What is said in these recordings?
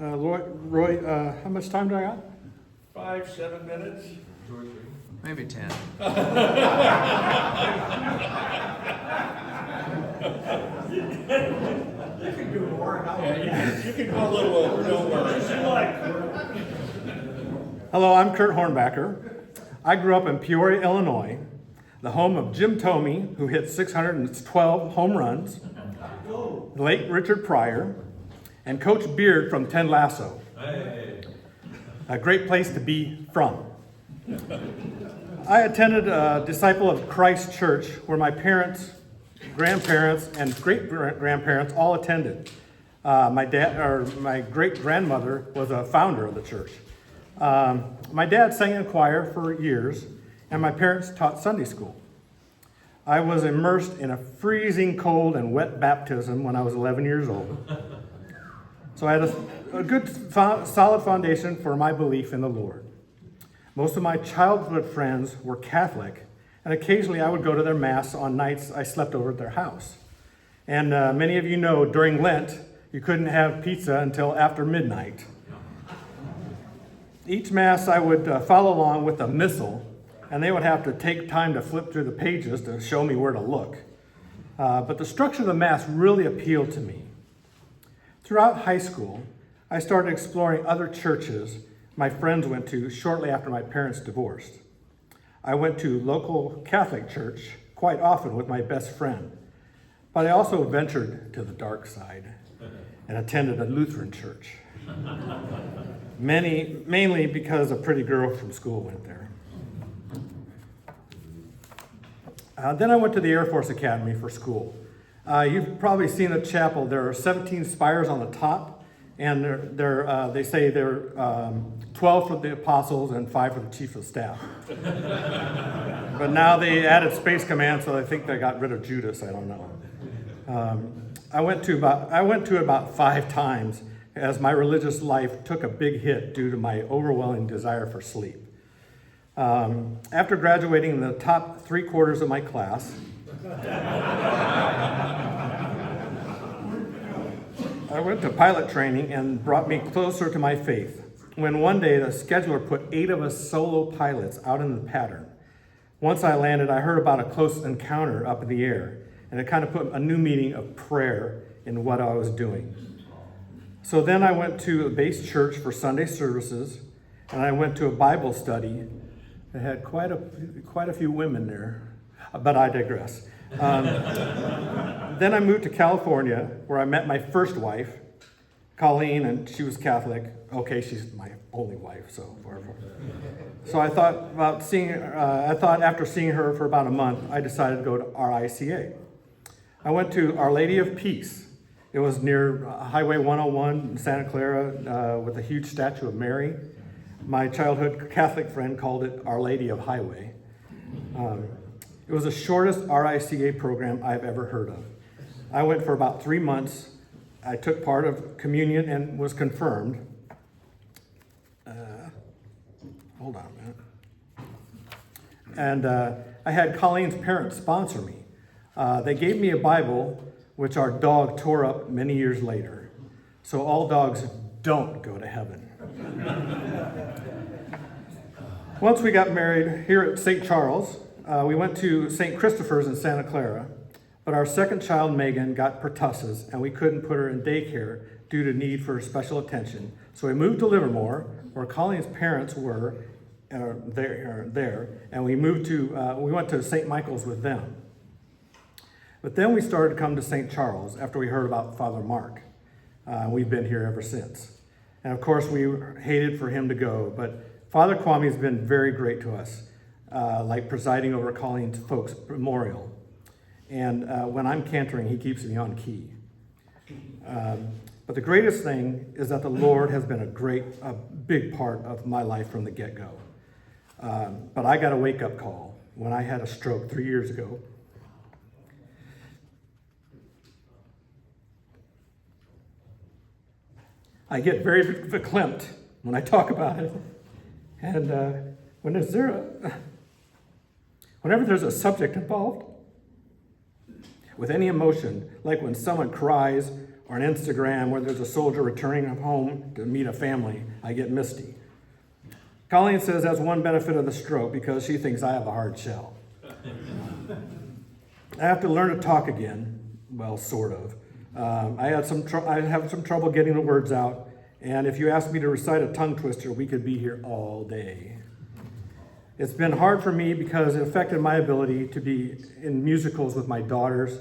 Roy, how much time do I got? 5-7 minutes. Maybe 10. You can do more. Yeah, you can go a little over. Don't worry. Hello, I'm Kurt Hornbacker. I grew up in Peoria, Illinois, the home of Jim Thome, who hit 612 home runs, the late Richard Pryor, and Coach Beard from Ted Lasso. Hey. A great place to be from. I attended a Disciple of Christ church where my parents, grandparents, and great-grandparents all attended. My great-grandmother was a founder of the church. My dad sang in choir for years, and my parents taught Sunday school. I was immersed in a freezing cold and wet baptism when I was 11 years old. So I had a good, solid foundation for my belief in the Lord. Most of my childhood friends were Catholic, and occasionally I would go to their mass on nights I slept over at their house. And many of you know during Lent, you couldn't have pizza until after midnight. Each mass I would follow along with a missal, and they would have to take time to flip through the pages to show me where to look. But the structure of the mass really appealed to me. Throughout high school, I started exploring other churches my friends went to shortly after my parents divorced. I went to local Catholic church quite often with my best friend, but I also ventured to the dark side and attended a Lutheran church. Mainly because a pretty girl from school went there. Then I went to the Air Force Academy for school. You've probably seen the chapel. There are 17 spires on the top, and they say there are 12 for the apostles and 5 for the chief of staff. But now they added Space Command, so I think they got rid of Judas. I don't know. I went to about 5 times as my religious life took a big hit due to my overwhelming desire for sleep. After graduating in the top 3/4 of my class, I went to pilot training and brought me closer to my faith. When one day the scheduler put 8 of us solo pilots out in the pattern. Once I landed, I heard about a close encounter up in the air, and it kind of put a new meaning of prayer in what I was doing. So then I went to a base church for Sunday services, and I went to a Bible study. It had quite a few women there, but I digress. Then I moved to California, where I met my first wife, Colleen, and she was Catholic. Okay, she's my only wife, so whatever. So I thought after seeing her for about a month, I decided to go to RICA. I went to Our Lady of Peace. It was near Highway 101 in Santa Clara with a huge statue of Mary. My childhood Catholic friend called it Our Lady of Highway. It was the shortest RICA program I've ever heard of. I went for about 3 months. I took part of communion and was confirmed. Hold on a minute. And I had Colleen's parents sponsor me. They gave me a Bible, which our dog tore up many years later. So all dogs don't go to heaven. Once we got married here at St. Charles, we went to St. Christopher's in Santa Clara, but our second child, Megan, got pertussis, and we couldn't put her in daycare due to need for special attention. So we moved to Livermore, where Colleen's parents were there, and we went to St. Michael's with them. But then we started to come to St. Charles after we heard about Father Mark. We've been here ever since. And of course, we hated for him to go, but Father Kwame has been very great to us, like presiding over Colleen's folks' memorial. And when I'm cantering, he keeps me on key. But the greatest thing is that the Lord has been a big part of my life from the get-go. But I got a wake-up call when I had a stroke 3 years ago. I get very verklempt when I talk about it. And whenever there's a subject involved with any emotion, like when someone cries or an Instagram where there's a soldier returning home to meet a family, I get misty. Colleen says that's one benefit of the stroke because she thinks I have a hard shell. I have to learn to talk again, well, sort of. I have some trouble getting the words out, and if you asked me to recite a tongue twister, we could be here all day. It's been hard for me because it affected my ability to be in musicals with my daughters,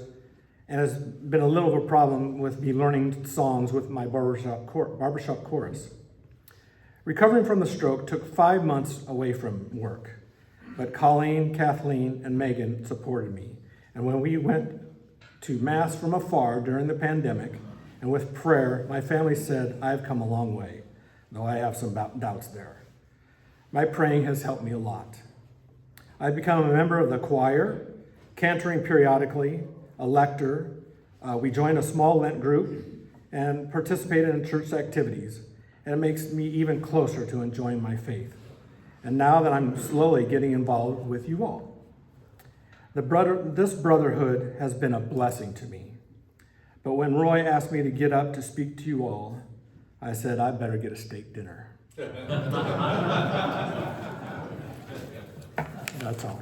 and has been a little of a problem with me learning songs with my barbershop chorus. Recovering from the stroke took 5 months away from work, but Colleen, Kathleen, and Megan supported me. And when we went to Mass from afar during the pandemic, and with prayer, my family said, I've come a long way, though I have some doubts there. My praying has helped me a lot. I've become a member of the choir, cantering periodically, a lector. We joined a small Lent group and participated in church activities, and it makes me even closer to enjoying my faith. And now that I'm slowly getting involved with you all. This brotherhood has been a blessing to me. But when Roy asked me to get up to speak to you all, I said, I better get a steak dinner. That's all.